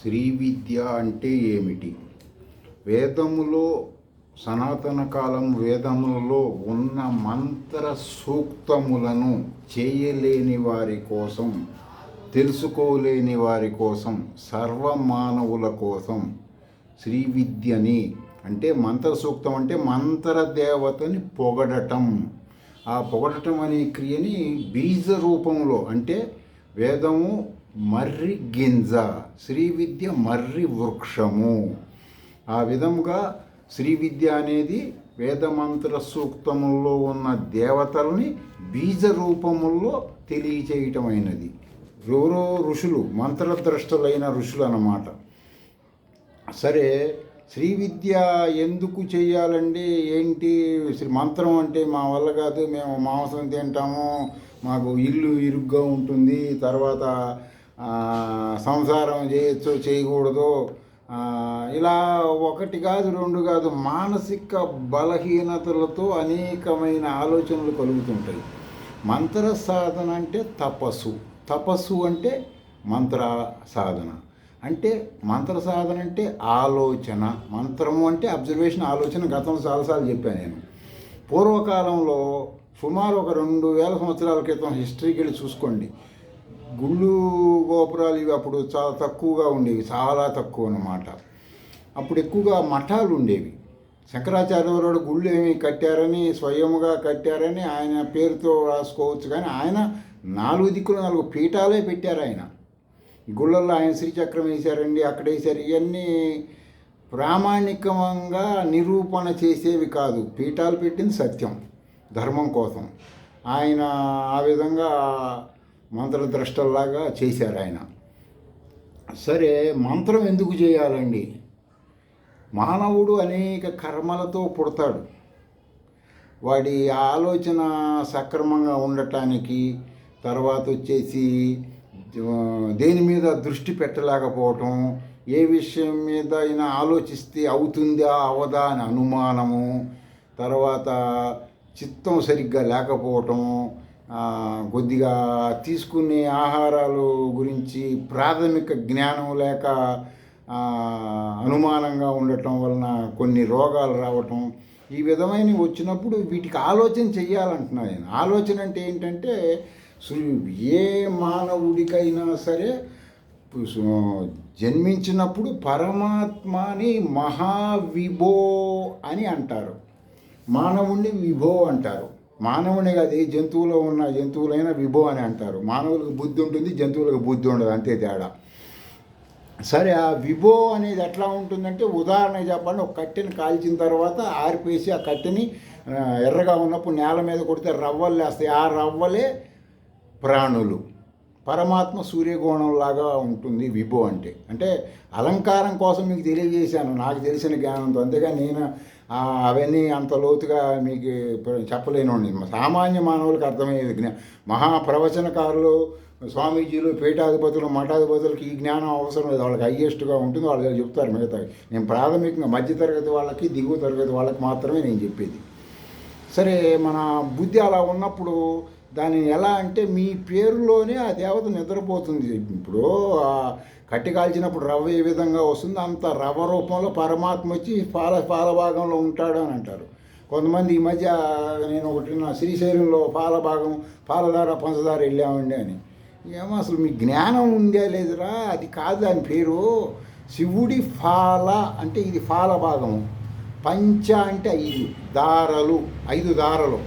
శ్రీ విద్య అంటే ఏమిటి? వేదములో సనాతన కాలం వేదములలో ఉన్న మంత్ర సూక్తములను చేయలేని వారి కోసం, తెలుసుకోలేని వారి కోసం, సర్వమానవుల కోసం శ్రీ విద్యని అంటే మంత్ర సూక్తం అంటే మంత్ర దేవతని పొగడటం. ఆ పొగడటం అనే క్రియని బీజ రూపంలో అంటే వేదము మర్రి గింజ, శ్రీ విద్య మర్రి వృక్షము. ఆ విధముగా శ్రీ విద్య అనేది వేదమంత్ర సూక్తముల్లో ఉన్న దేవతలని బీజ రూపముల్లో తెలియచేయటమైనది. ఎవరో ఋషులు, మంత్రద్రష్టలైన ఋషులు అన్నమాట. సరే, శ్రీ విద్య ఎందుకు చేయాలండి? ఏంటి మంత్రం అంటే మా వల్ల కాదు, మేము మాంసం తింటాము, మాకు ఇల్లు ఇరుగ్గా ఉంటుంది, తర్వాత సంసారం చేయొచ్చో చేయకూడదో, ఇలా ఒకటి కాదు రెండు కాదు మానసిక బలహీనతలతో అనేకమైన ఆలోచనలు కలుగుతుంటాయి. మంత్ర సాధన అంటే తపస్సు అంటే మంత్ర సాధన అంటే మంత్ర సాధన అంటే ఆలోచన. మంత్రము అంటే అబ్జర్వేషన్, ఆలోచన. గతంలో చాలాసార్లు చెప్పాను నేను. పూర్వకాలంలో సుమారు ఒక 2000 సంవత్సరాల క్రితం హిస్టరీకి వెళ్ళి చూసుకోండి. గుళ్ళు గోపురాలు ఇవి అప్పుడు చాలా తక్కువగా ఉండేవి, చాలా తక్కువ అన్నమాట. అప్పుడు ఎక్కువగా మఠాలు ఉండేవి. శంకరాచార్యులు గుళ్ళు ఏమి కట్టారని, స్వయముగా కట్టారని ఆయన పేరుతో రాసుకోవచ్చు, కానీ ఆయన 4 దిక్కులు 4 పీఠాలే పెట్టారు. ఆయన గుళ్ళల్లో ఆయన శ్రీచక్రం వేశారండి, అక్కడ వేశారు. ఇవన్నీ ప్రామాణికంగా నిరూపణ చేసేవి కాదు. పీఠాలు పెట్టింది సత్యం, ధర్మం కోసం. ఆయన ఆ విధంగా మంత్రద్రష్టల్లాగా చేశారు ఆయన. సరే, మంత్రం ఎందుకు చేయాలండి? మానవుడు అనేక కర్మలతో పుడతాడు. వాడి ఆలోచన సక్రమంగా ఉండటానికి, తర్వాత వచ్చేసి దేని మీద దృష్టి పెట్టలేకపోవటం, ఏ విషయం మీద అయినా ఆలోచిస్తే అవుతుందా అవదా అని అనుమానము, తర్వాత చిత్తం సరిగ్గా లేకపోవటం, కొద్దిగా తీసుకునే ఆహారాలు గురించి ప్రాథమిక జ్ఞానం లేక అనుమానంగా ఉండటం వలన కొన్ని రోగాలు రావటం, ఈ విధమైనవి వచ్చినప్పుడు వీటికి ఆలోచన చెయ్యాలంటున్నాను నేను. ఆలోచన అంటే ఏంటంటే, ఏ మానవుడికైనా సరే జన్మించినప్పుడు పరమాత్మని మహావిభో అని అంటారు, మానవుణ్ణి విభో అంటారు. మానవుని కాదు, ఏ జంతువులో ఉన్న జంతువులైనా విభో అని అంటారు. మానవులకు బుద్ధి ఉంటుంది, జంతువులకు బుద్ధి ఉండదు, అంతే తేడా. సరే, ఆ విభో అనేది ఎట్లా ఉంటుందంటే, ఉదాహరణ చెప్పండి, ఒక కట్టెని కాల్చిన తర్వాత ఆరిపేసి ఆ కట్టెని ఎర్రగా ఉన్నప్పుడు నేల మీద కొడితే రవ్వలు లేస్తాయి. ఆ రవ్వలే ప్రాణులు. పరమాత్మ సూర్యకోణంలాగా ఉంటుంది విభో అంటే. అంటే అలంకారం కోసం మీకు తెలియజేశాను, నాకు తెలిసిన జ్ఞానంతో. అంతేగాని నేను అవన్నీ అంత లోతుగా మీకు చెప్పలేనండి. సామాన్య మానవులకు అర్థమయ్యేది. మహాప్రవచనకారులు, స్వామీజీలు, పీఠాధిపతులు, మఠాధిపతులకి ఈ జ్ఞానం అవసరం లేదు. వాళ్ళకి హయ్యెస్ట్గా ఉంటుంది, వాళ్ళు చెప్తారు మిగతా. నేను ప్రాథమికంగా మధ్యతరగతి వాళ్ళకి, దిగువ తరగతి వాళ్ళకి మాత్రమే నేను చెప్పేది. సరే, మన బుద్ధి అలా ఉన్నప్పుడు దాన్ని ఎలా అంటే, మీ పేరులోనే ఆ దేవత నిద్రపోతుంది. ఇప్పుడు కట్టి కాల్చినప్పుడు రవ్వ ఏ విధంగా వస్తుందో అంత రవ్వ రూపంలో పరమాత్మ వచ్చి పాల భాగంలో ఉంటాడు అని అంటారు. కొంతమంది ఈ మధ్య నేను ఒకటి శ్రీశైలంలో పాలధార పంచదార వెళ్ళామండి అని. ఏమో అసలు మీ జ్ఞానం ఉందే లేదురా, అది కాదు దాని పేరు. శివుడి ఫాల అంటే ఇది ఫాల భాగము, పంచ అంటే 5 దారలు, 5 దారలు.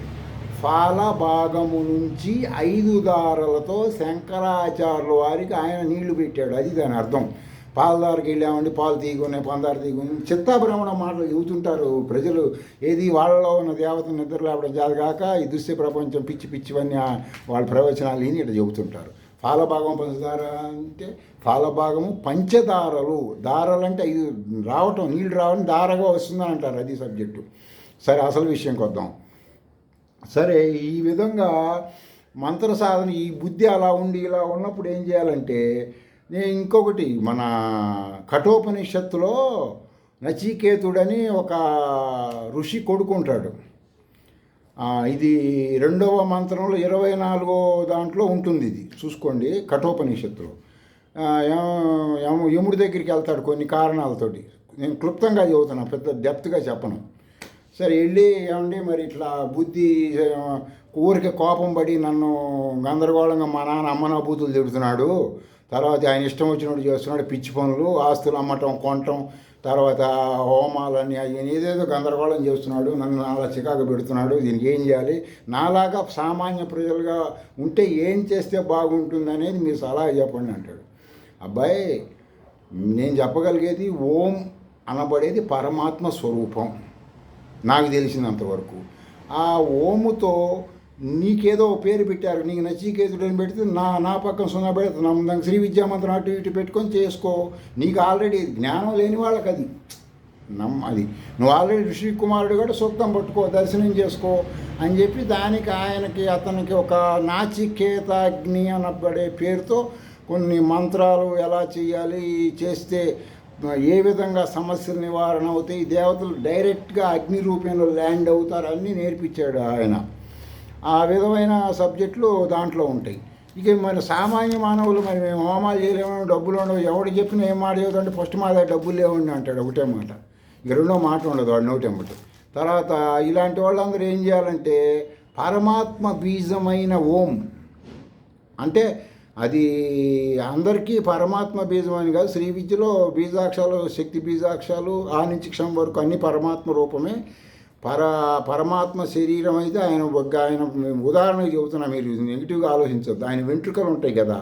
ఫాల భాగము నుంచి 5 దారలతో శంకరాచార్యుల వారికి ఆయన నీళ్లు పెట్టాడు, అది దాని అర్థం. పాలదారికి వెళ్ళామండి, పాలు తీగున్నాయి, పందారు తీగున్నాయి, చిత్తాభ్రమణ మాటలు చెబుతుంటారు ప్రజలు. ఏది వాళ్ళలో ఉన్న దేవతను నిద్ర లేవడం జాతగాక ఈ దృశ్య ప్రపంచం పిచ్చివన్నీ వాళ్ళ ప్రవచనాలు విని ఇట్లా చెబుతుంటారు. ఫాలభాగం పంచదార అంటే ఫాలభాగము పంచదారలు. దారాలు అంటే 5 రావటం, నీళ్ళు రావడం దారగా వస్తుందని అంటారు, అది సబ్జెక్టు. సరే, అసలు విషయంకి వద్దాం. సరే, ఈ విధంగా మంత్ర సాధన, ఈ బుద్ధి అలా ఉండి ఇలా ఉన్నప్పుడు ఏం చేయాలంటే, నేను ఇంకొకటి మన కఠోపనిషత్తులో నచికేతుడని ఒక ఋషి కొడుకుంటాడు. ఇది 2వ మంత్రంలో 24వ దాంట్లో ఉంటుంది, ఇది చూసుకోండి కఠోపనిషత్తులో. ఆ, యముడి దగ్గరికి వెళ్తాడు కొన్ని కారణాలతోటి. నేను క్లుప్తంగా చెబుతున్నా, పెద్ద డెప్త్గా చెప్పను. సరే వెళ్ళి ఏమండి మరి ఇట్లా బుద్ధి ఊరికి కోపం పడి నన్ను గందరగోళంగా మా నాన్న అమ్మనా బూతులు తిడుతున్నాడు, తర్వాత ఆయన ఇష్టం వచ్చినట్టు చేస్తున్నాడు, పిచ్చి పనులు, ఆస్తులు అమ్మటం కొనటం, తర్వాత హోమాలని అవి ఏదేదో గందరగోళం చేస్తున్నాడు, నన్ను అలా చికాకు పెడుతున్నాడు, దీనికి ఏం చేయాలి, నాలాగా సామాన్య ప్రజలుగా ఉంటే ఏం చేస్తే బాగుంటుంది అనేది మీరు సలహా చెప్పండి అంటాడు. అబ్బాయి, నేను చెప్పగలిగేది ఓం అనబడేది పరమాత్మ స్వరూపం నాకు తెలిసినంతవరకు. ఆ ఓముతో నీకేదో పేరు పెట్టారు, నీకు నచికేతుడు అని పెడితే నా పక్కన సున్నా పెడుతున్నాం, దానికి శ్రీ విద్యామంత్రం అటు ఇటు పెట్టుకొని చేసుకో. నీకు ఆల్రెడీ జ్ఞానం లేని వాళ్ళకి అది అది నువ్వు ఆల్రెడీ ఋషి కుమారుడు కూడా సూక్తం పట్టుకో, దర్శనం చేసుకో అని చెప్పి దానికి ఆయనకి అతనికి ఒక నాచికేతాగ్ని అనబడే పేరుతో కొన్ని మంత్రాలు ఎలా చేయాలి, చేస్తే ఏ విధంగా సమస్యల నివారణ అవుతాయి, దేవతలు డైరెక్ట్గా అగ్ని రూపంలో ల్యాండ్ అవుతారు అన్నీ నేర్పించాడు ఆయన. ఆ విధమైన సబ్జెక్టులు దాంట్లో ఉంటాయి. ఇక మరి సామాన్య మానవులు మరి మేము హోమాలు చేయలేము, డబ్బులు ఉండవు, ఎవడు చెప్పినా ఏం మాట చదువుతుంటే ఫస్ట్ మా దగ్గర డబ్బులు లేవండి అంటాడు ఒకటే మాట, ఇక రెండో మాట ఉండదు వాడు నోటెంబటి. తర్వాత ఇలాంటి వాళ్ళందరూ ఏం చేయాలంటే పరమాత్మ బీజమైన ఓం అంటే అది అందరికీ పరమాత్మ బీజం అని కాదు, శ్రీ విద్యలో బీజాక్షాలు, శక్తి బీజాక్షాలు ఆ నుంచి క్షం వరకు అన్ని పరమాత్మ రూపమే. పరమాత్మ శరీరం అయితే ఆయన ఉదాహరణకు చెబుతున్నా, మీరు నెగిటివ్గా ఆలోచించద్దు. ఆయన వెంట్రుకలు ఉంటాయి కదా,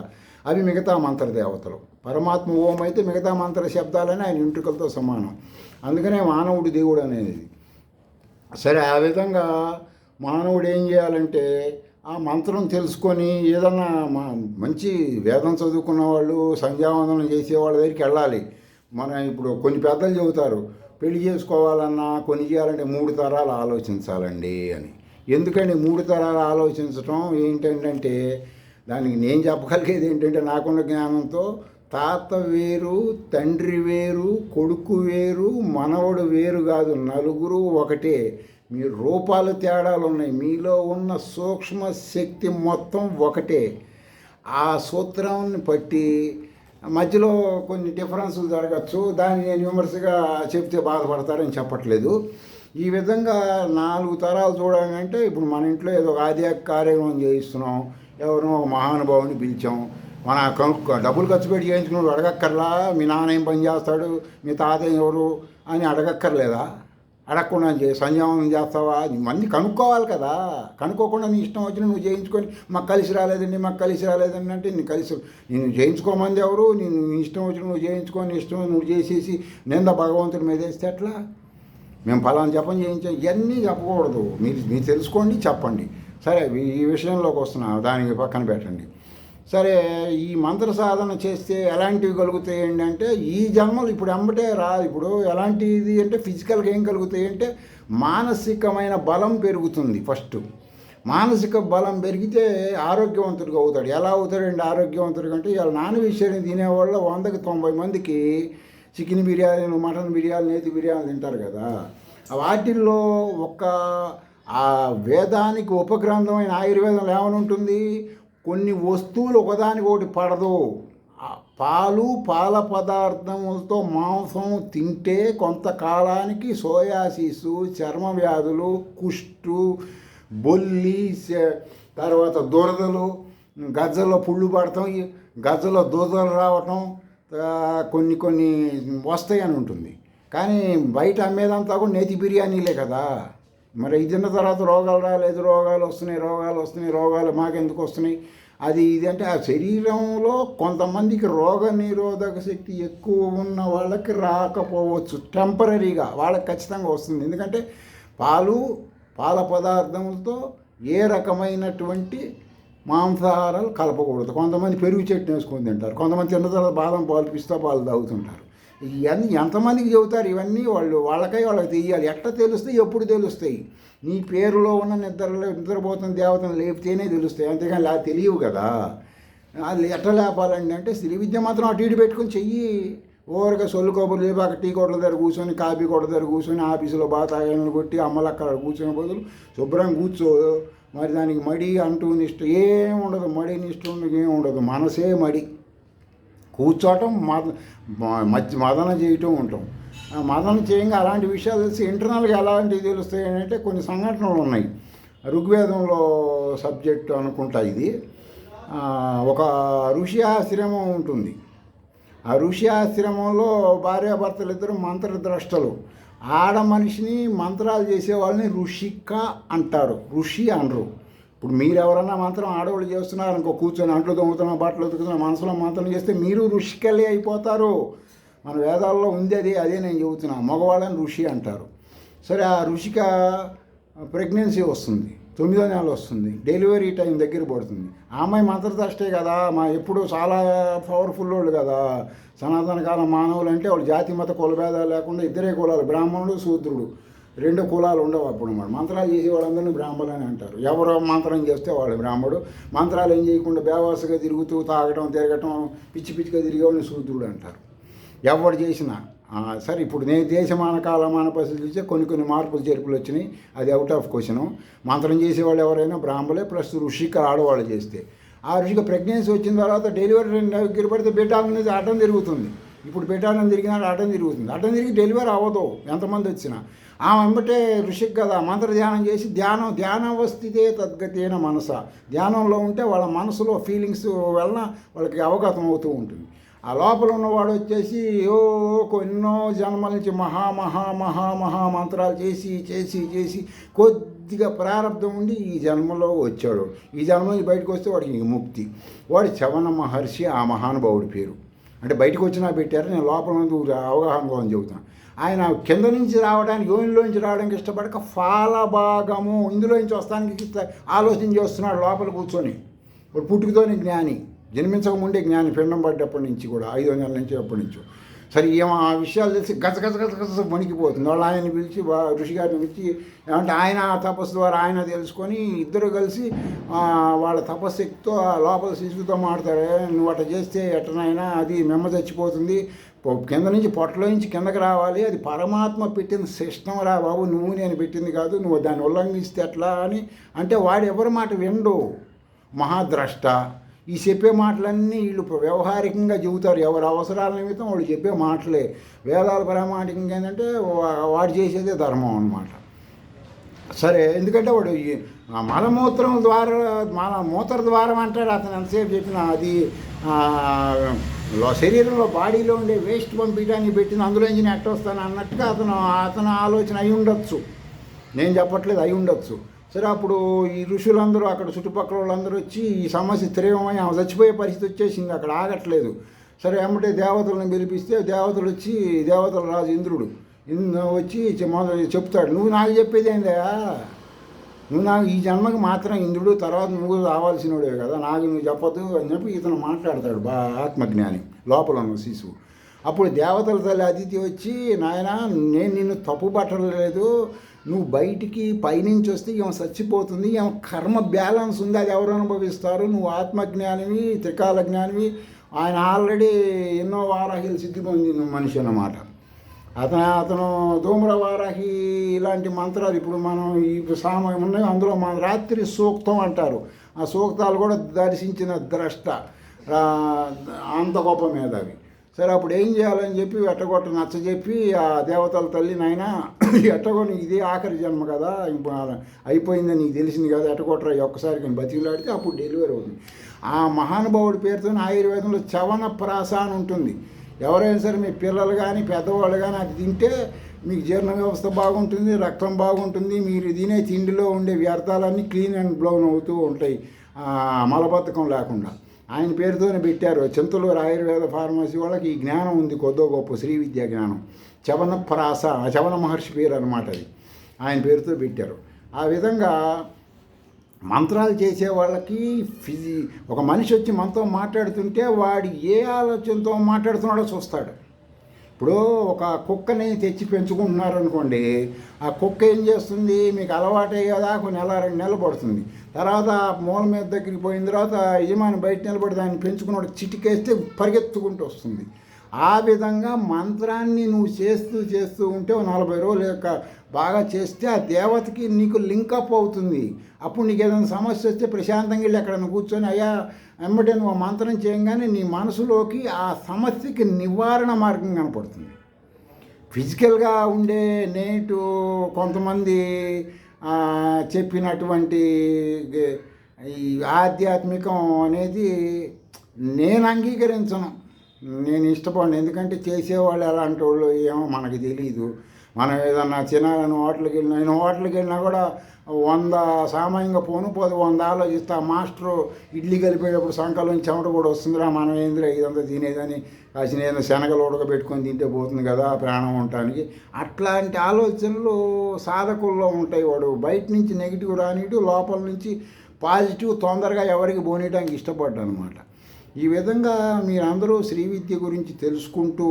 అవి మిగతా మంత్ర దేవతలు. పరమాత్మ ఓం అయితే మిగతా మంత్ర శబ్దాలని ఆయన వెంట్రుకలతో సమానం. అందుకనే మానవుడు దేవుడు అనేది. సరే, ఆ విధంగా మానవుడు ఏం చేయాలంటే ఆ మంత్రం తెలుసుకొని ఏదన్నా మంచి వేదం చదువుకున్న వాళ్ళు, సంధ్యావందనం చేసేవాళ్ళ దగ్గరికి వెళ్ళాలి. ఇప్పుడు కొన్ని పెద్దలు చెబుతారు, పెళ్లి చేసుకోవాలన్నా కొన్ని చేయాలంటే 3 తరాలు ఆలోచించాలండి అని. ఎందుకంటే 3 తరాలు ఆలోచించడం ఏంటంటే దానికి నేను చెప్పగలిగేది ఏంటంటే నాకున్న జ్ఞానంతో తాత వేరు, తండ్రి వేరు, కొడుకు వేరు, మనవడు వేరు కాదు, నలుగురు ఒకటే. మీ రూపాలు తేడాలు ఉన్నాయి, మీలో ఉన్న సూక్ష్మ శక్తి మొత్తం ఒకటే. ఆ సూత్రాన్ని బట్టి మధ్యలో కొన్ని డిఫరెన్సులు జరగచ్చు, దాన్ని నేను విమర్శగా చెప్తే బాధపడతారని చెప్పట్లేదు. ఈ విధంగా 4 తరాలు చూడాలంటే ఇప్పుడు మన ఇంట్లో ఏదో ఆధ్యాత్మిక కార్యక్రమం చేయిస్తున్నాం, ఎవరో మహానుభావుని పిలిచాం, మన డబ్బులు ఖర్చు పెట్టి చేయించుకున్నాడు అడగక్కర్లా, మీ నాన్న ఏం పని చేస్తాడు, మీ తాతయ్య ఎవరు అని అడగక్కర్లేదా? అడగకుండా సంధ్యావందనం చేస్తావా? మంది కనుక్కోవాలి కదా. కనుక్కోకుండా నీ ఇష్టం వచ్చిన నువ్వు చేయించుకొని మాకు కలిసి రాలేదండి అంటే నేను చేయించుకోమంది ఎవరు? నేను ఇష్టం వచ్చిన నువ్వు చేయించుకొని ఇష్టం నువ్వు చేసేసి నింద భగవంతుడి మీద వేస్తే ఎట్లా? మేము ఫలానా జపం చేయించాం, ఇవన్నీ చెప్పకూడదు. మీరు తెలుసుకోండి, చెప్పండి. సరే, ఈ విషయంలోకి వస్తున్నా, దానికి పక్కన పెట్టండి. సరే, ఈ మంత్ర సాధన చేస్తే ఎలాంటివి కలుగుతాయండి అంటే ఈ జన్మలు ఇప్పుడు వెంబటే ఇప్పుడు ఎలాంటిది అంటే ఫిజికల్గా ఏం కలుగుతాయి అంటే మానసికమైన బలం పెరుగుతుంది. ఫస్ట్ మానసిక బలం పెరిగితే ఆరోగ్యవంతుడిగా అవుతాడు. ఎలా అవుతాడండి ఆరోగ్యవంతుడిగా అంటే ఇవాళ నాన్ వెజిటేరియన్ తినేవాళ్ళ 100కి 90 మందికి చికెన్ బిర్యానీలు, మటన్ బిర్యానీ, నేతి బిర్యానీ తింటారు కదా. వాటిల్లో ఆ వేదానికి ఉపగ్రంథమైన ఆయుర్వేదంలో ఏమని ఉంటుంది? కొన్ని వస్తువులు ఒకదానికొకటి పడదు. పాల పదార్థములతో మాంసం తింటే కొంతకాలానికి సోయాసిసు, చర్మ వ్యాధులు, కుష్టు, బొల్లి, తర్వాత దురదలు, గజ్జల్లో పుళ్ళు పడటం, గజ్జల్లో దురదలు రావటం కొన్ని వస్తాయి అని ఉంటుంది. కానీ బయట అమ్మేదంతా కూడా నేతి బిర్యానీలే కదా. మరి ఇది తిన్న తర్వాత రోగాలు రాలేదు, రోగాలు వస్తున్నాయి, మాకెందుకు వస్తున్నాయి? అది ఇది అంటే ఆ శరీరంలో కొంతమందికి రోగ నిరోధక శక్తి ఎక్కువ ఉన్న వాళ్ళకి రాకపోవచ్చు, టెంపరీగా వాళ్ళకి ఖచ్చితంగా వస్తుంది. ఎందుకంటే పాల పదార్థములతో ఏ రకమైనటువంటి మాంసాహారాలు కలపకూడదు. కొంతమంది పెరుగు చట్నీ వేసుకొని తింటారు, కొంతమంది తిన్న తర్వాత బాదం పాలు, పిస్తా పాలు తాగుతుంటారు. ఇవన్నీ ఎంతమందికి చెబుతారు? ఇవన్నీ వాళ్ళకి తెలియాలి. ఎట్లా తెలుస్తాయి, ఎప్పుడు తెలుస్తాయి? నీ పేరులో ఉన్న నిద్రపోతున్న దేవతను లేపితేనే తెలుస్తాయి, అంతేగాని తెలియవు కదా. అది ఎట్లా లేపాలండి అంటే శ్రీ విద్య మాత్రం అటు ఇటు పెట్టుకొని చెయ్యి. ఓరగా సొల్లు కబుర్లు లేపాక అక్కడ టీ కొట్ల దగ్గర కూర్చొని, కాఫీ కొట్ల దగ్గర కూర్చొని, ఆఫీసులో బాతాయనలు కొట్టి అమ్మలక్కడ కూర్చొని బదులు శుభ్రంగా కూర్చో. మరి దానికి మడి అంటూ నిష్ట ఏం ఉండదు, మడి నిష్ట ఏం ఉండదు. మనసే మడి, కూర్చోవటం మధ్య మదన చేయటం ఉంటాం. మదన చేయంగా అలాంటి విషయాలు తెలిసి ఇంటర్నల్గా ఎలాంటివి తెలుస్తాయి అంటే కొన్ని సంఘటనలు ఉన్నాయి. ఋగ్వేదంలో సబ్జెక్టు అనుకుంటా ఇది. ఒక ఋషి ఆశ్రమం ఉంటుంది. ఆ ఋషి ఆశ్రమంలో భార్యాభర్తలు ఇద్దరు మంత్రద్రష్టలు. ఆడ మనిషిని మంత్రాలు చేసే వాళ్ళని ఋషిక అంటారు, ఋషి అనరు. ఇప్పుడు మీరు ఎవరన్నా మంత్రం ఆడవాళ్ళు చేస్తున్నారు అనుకో, కూర్చొని అంట్లు దొంగతున్నా బట్టలు ఉతుకుతున్నా మనసులో మంత్రం చేస్తే మీరు ఋషికలే అయిపోతారు. మన వేదాల్లో ఉంది అదే నేను చెబుతున్నా. మగవాళ్ళని ఋషి అంటారు. సరే, ఆ ఋషిక ప్రెగ్నెన్సీ వస్తుంది, 9వ నెల వస్తుంది, డెలివరీ టైం దగ్గర పడుతుంది. ఆ అమ్మాయి మంత్రదృష్టే కదా, ఎప్పుడు చాలా పవర్ఫుల్ వాళ్ళు కదా. సనాతన కాలం మానవులు అంటే వాళ్ళు జాతి మత కులభేదాలు లేకుండా ఇద్దరే కులాలు, బ్రాహ్మణుడు శూద్రుడు, 2 కులాలు ఉండవు అప్పుడు. మంత్రాలు చేసే వాళ్ళందరినీ బ్రాహ్మణులు అని అంటారు. ఎవరో మంత్రం చేస్తే వాళ్ళు బ్రాహ్మణుడు, మంత్రాలు ఏం చేయకుండా బేవాసగా తిరుగుతూ తాగటం తిరగటం పిచ్చిగా తిరిగే వాళ్ళని శూద్రుడు అంటారు. ఎవరు చేసినా సరే. ఇప్పుడు నేను దేశమాన కాలమాన పరిస్థితులు చూస్తే కొన్ని మార్పులు చేర్పులు వచ్చినాయి, అది అవుట్ ఆఫ్ క్వశ్చను. మంత్రం చేసేవాళ్ళు ఎవరైనా బ్రాహ్మణులే, ప్లస్ ఋషిక ఆడవాళ్ళు చేస్తే. ఆ ఋషిక ప్రెగ్నెన్సీ వచ్చిన తర్వాత డెలివరీ దగ్గర పడితే బెటాల్ అనేది అడ్డం తిరుగుతుంది. ఇప్పుడు బెటాలం తిరిగినా అడ్డం తిరుగుతుంది. అడ్డం తిరిగి డెలివరీ అవ్వదు ఎంతమంది వచ్చినా. ఆమె వెంబటే ఋషికి కదా మంత్ర ధ్యానం చేసి ధ్యానవస్థితే తద్గతేన మనస, ధ్యానంలో ఉంటే వాళ్ళ మనసులో ఫీలింగ్స్ వలన వాళ్ళకి అవగతం అవుతూ ఉంటుంది. ఆ లోపల ఉన్నవాడు వచ్చేసి ఎన్నో జన్మల నుంచి మహా మంత్రాలు చేసి కొద్దిగా ప్రారంభం ఉండి ఈ జన్మలో వచ్చాడు. ఈ జన్మ నుంచి బయటకు వస్తే వాడికి ముక్తి. వాడు చవన మహర్షి, ఆ మహానుభావుడి పేరు. అంటే బయటకు వచ్చినా పెట్టారు, నేను లోపల నుండి అవగాహన కోసం చెబుతాను. ఆయన కింద నుంచి రావడానికి, యోనిలోంచి రావడానికి ఇష్టపడక ఫాలభాగము ఇందులోంచి వస్తానికి ఆలోచన చేస్తున్నాడు లోపల కూర్చొని. ఇప్పుడు పుట్టుకతోని జ్ఞాని, జన్మించకముందే జ్ఞాని, పిండం పడ్డప్పటి నుంచి కూడా 5వ నెల నుంచి ఎప్పటి నుంచో. సరే, ఏమో ఆ విషయాలు తెలిసి గస వణికిపోతుంది. వాళ్ళు ఆయన్ని పిలిచి, ఋషి గారిని పిలిచి, ఏమంటే ఆయన తపస్సు ద్వారా ఆయన తెలుసుకొని ఇద్దరు కలిసి వాళ్ళ తపస్సుతో లోపల శిశువుతో మాడతారు. నువ్వు అట్లా చేస్తే ఎట్టనైనా అది మెమ్మ చచ్చిపోతుంది, కింద నుంచి పొట్టలో నుంచి కిందకి రావాలి, అది పరమాత్మ పెట్టిన సిస్టం రా బాబు, నువ్వు నేను పెట్టింది కాదు, నువ్వు దాన్ని ఉల్లంఘిస్తే ఎట్లా అని అంటే వాడు ఎవరి మాట వినడు, మహాద్రష్ట. ఈ చెప్పే మాటలన్నీ వీళ్ళు వ్యవహారికంగా చెబుతారు, ఎవరి అవసరాల నిమిత్తం వాళ్ళు చెప్పే మాటలే. వేదాల ప్రామాణికంగా ఏంటంటే వాడు చేసేదే ధర్మం అన్నమాట. సరే, ఎందుకంటే వాడు మలమూత్రం మూత్ర ద్వారం అంటాడు. అతను ఎంతసేపు చెప్పినా అది శరీరంలో బాడీలో ఉండే వేస్ట్ పంపించడానికి పెట్టిన అందులోంచి నెట్ వస్తాను అన్నట్టుగా అతను ఆలోచన అయి ఉండొచ్చు, నేను చెప్పట్లేదు, అయి ఉండొచ్చు. సరే, అప్పుడు ఈ ఋషులందరూ అక్కడ చుట్టుపక్కల వాళ్ళందరూ వచ్చి ఈ సమస్య తీవ్రమై ఆమె చచ్చిపోయే పరిస్థితి వచ్చేసింది, అక్కడ ఆగట్లేదు. సరే, ఏమంటే దేవతలను పిలిపిస్తే దేవతలు వచ్చి, దేవతల రాజు ఇంద్రుడు వచ్చి చెప్తాడు, నువ్వు నాకు చెప్పేది ఏందా, నువ్వు నాకు ఈ జన్మకి మాత్రం ఇంద్రుడు, తర్వాత నువ్వు రావాల్సినోడే కదా, నాకు నువ్వు చెప్పొద్దు అని చెప్పి ఇతను మాట్లాడతాడు, ఆత్మజ్ఞాని లోపల ఉన్న శిశువు. అప్పుడు దేవతల తల్లి అతిథి వచ్చి, నాయన నేను నిన్ను తప్పు పట్టలేదు, నువ్వు బయటికి పైనుంచి వస్తే ఏమో చచ్చిపోతుంది, ఏమో కర్మ బ్యాలెన్స్ ఉంది, అది ఎవరు అనుభవిస్తారు, నువ్వు ఆత్మజ్ఞానివి, త్రికాల జ్ఞానివి. ఆయన ఆల్రెడీ ఎన్నో వారాహిలు సిద్ధి పొందిన మనిషి అన్నమాట. అతను ధూమ్ర వారాహి ఇలాంటి మంత్రాలు ఇప్పుడు మనం ఈ సామయం ఉన్నాయి, అందులో మన రాత్రి సూక్తం అంటారు. ఆ సూక్తాలు కూడా దర్శించిన ద్రష్ట, అంత గొప్ప మేధావి. సరే, అప్పుడు ఏం చేయాలని చెప్పి ఎట్టగొట్ట నచ్చజెప్పి ఆ దేవతల తల్లి, నాయన ఎట్టగో నీకు ఇదే ఆఖరి జన్మ కదా, అయిపోయిందని నీకు తెలిసింది కదా, ఎట్టగొట్టరా ఒక్కసారి కానీ బతికిలాడితే అప్పుడు డెలివరీ అవుతుంది. ఆ మహానుభావుడి పేరుతో ఆయుర్వేదంలో చవన ప్రాస అని ఉంటుంది. ఎవరైనా సరే మీ పిల్లలు కానీ పెద్దవాళ్ళు కానీ అది తింటే మీకు జీర్ణ వ్యవస్థ బాగుంటుంది, రక్తం బాగుంటుంది, మీరు తినే తిండిలో ఉండే వ్యర్థాలన్నీ క్లీన్ అండ్ బ్లౌన్ అవుతూ ఉంటాయి, మలబద్ధకం లేకుండా. ఆయన పేరుతోనే పెట్టారు. చింతలూరు ఆయుర్వేద ఫార్మసీ వాళ్ళకి ఈ జ్ఞానం ఉంది, కొద్దో గొప్ప శ్రీ విద్యా జ్ఞానం. చవన ప్రాస, చవన మహర్షి పేరు అనమాట, అది ఆయన పేరుతో పెట్టారు. ఆ విధంగా మంత్రాలు చేసే వాళ్ళకి ఒక మనిషి వచ్చి మనతో మాట్లాడుతుంటే వాడు ఏ ఆలోచనతో మాట్లాడుతున్నాడో చూస్తాడు. ఇప్పుడు ఒక కుక్కని తెచ్చి పెంచుకుంటున్నారు అనుకోండి, ఆ కుక్క ఏం చేస్తుంది, మీకు అలవాటే కదా, కొన్ని నెల 2 నెలలు పడుతుంది. తర్వాత మూల మీద దగ్గరికి పోయిన తర్వాత యజమాని బయట నిలబడి దాన్ని పెంచుకున్నాడు చిటికేస్తే పరిగెత్తుకుంటూ వస్తుంది. ఆ విధంగా మంత్రాన్ని నువ్వు చేస్తూ ఉంటే 40 రోజులు యొక్క బాగా చేస్తే ఆ దేవతకి నీకు లింకప్ అవుతుంది. అప్పుడు నీకు ఏదైనా సమస్య వస్తే ప్రశాంతంగా వెళ్ళి అక్కడ కూర్చొని అయ్యా వెంబడే నువ్వు మంత్రం చేయగానే నీ మనసులోకి ఆ సమస్యకి నివారణ మార్గం కనపడుతుంది. ఫిజికల్గా ఉండే నేటు కొంతమంది చెప్పినటువంటి ఈ ఆధ్యాత్మికం అనేది నేను అంగీకరించను, నేను ఇష్టపడను. ఎందుకంటే చేసేవాళ్ళు ఎలాంటి వాళ్ళు ఏమో మనకు తెలియదు. మనం ఏదన్నా తినాలని హోటల్కి వెళ్ళినా, నేను హోటల్కి వెళ్ళినా కూడా 100 సామాన్యంగా పోను 100 ఆలోచిస్తా. మాస్టరు ఇడ్లీ కలిపేటప్పుడు సంకలం చెమట కూడా వస్తుందిరా, మనం ఏందిరా ఇదంతా తినేదని కాసిన ఏదైనా శనగలు ఉడకబెట్టుకొని తింటే పోతుంది కదా ప్రాణం ఉండటానికి. అట్లాంటి ఆలోచనలు సాధకుల్లో ఉంటాయి. వాడు బయట నుంచి నెగిటివ్ రానిటు, లోపల నుంచి పాజిటివ్ తొందరగా ఎవరికి పోనీయడానికి ఇష్టపడ్డా అనమాట. ఈ విధంగా మీరందరూ శ్రీ విద్య గురించి తెలుసుకుంటూ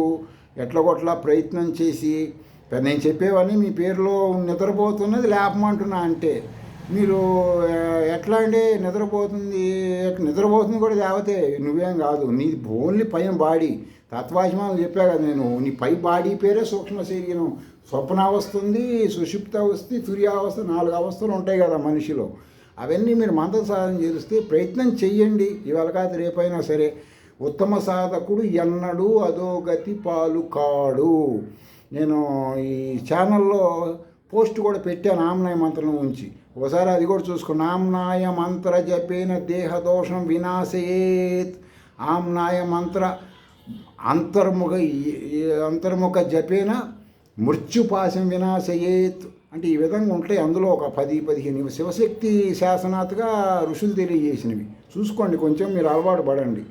ఎట్లగొట్లా ప్రయత్నం చేసి, నేను చెప్పేవన్నీ మీ పేరులో నిద్రపోతున్నది లేపమంటున్నా. అంటే మీరు ఎట్లా అంటే నిద్రపోతుంది కూడా లేకపోతే నువ్వేం కాదు, నీ ఓన్లీ పైన బాడీ తత్వాభిమానం చెప్పా కదా నేను, నీ పై బాడీ పేరే సూక్ష్మ శరీరం. స్వప్నావస్థ ఉంది, సుషుప్తావస్థ, తుర్యావస్థ, 4 అవస్థలు ఉంటాయి కదా మనిషిలో. అవన్నీ మీరు మంత్ర సాధన చేస్తే ప్రయత్నం చెయ్యండి. ఇవాళ కాదు రేపైనా సరే. ఉత్తమ సాధకుడు ఎన్నడూ అధోగతి పాలు కాడు. నేను ఈ ఛానల్లో పోస్ట్ కూడా పెట్టాను ఆమ్నాయ మంత్రం ఉంచి, ఒకసారి అది కూడా చూసుకో. ఆమ్నాయ మంత్ర జపేన దేహదోషం వినాశయేత్. ఆమ్నాయ మంత్ర అంతర్ముఖ జపేన మృత్యుపాశం వినాశయేత్ అంటే ఈ విధంగా ఉంటాయి. అందులో ఒక 10-15 శివశక్తి శాసనాత్గా ఋషులు తెలియజేసినవి చూసుకోండి, కొంచెం మీరు అలవాటు పడండి.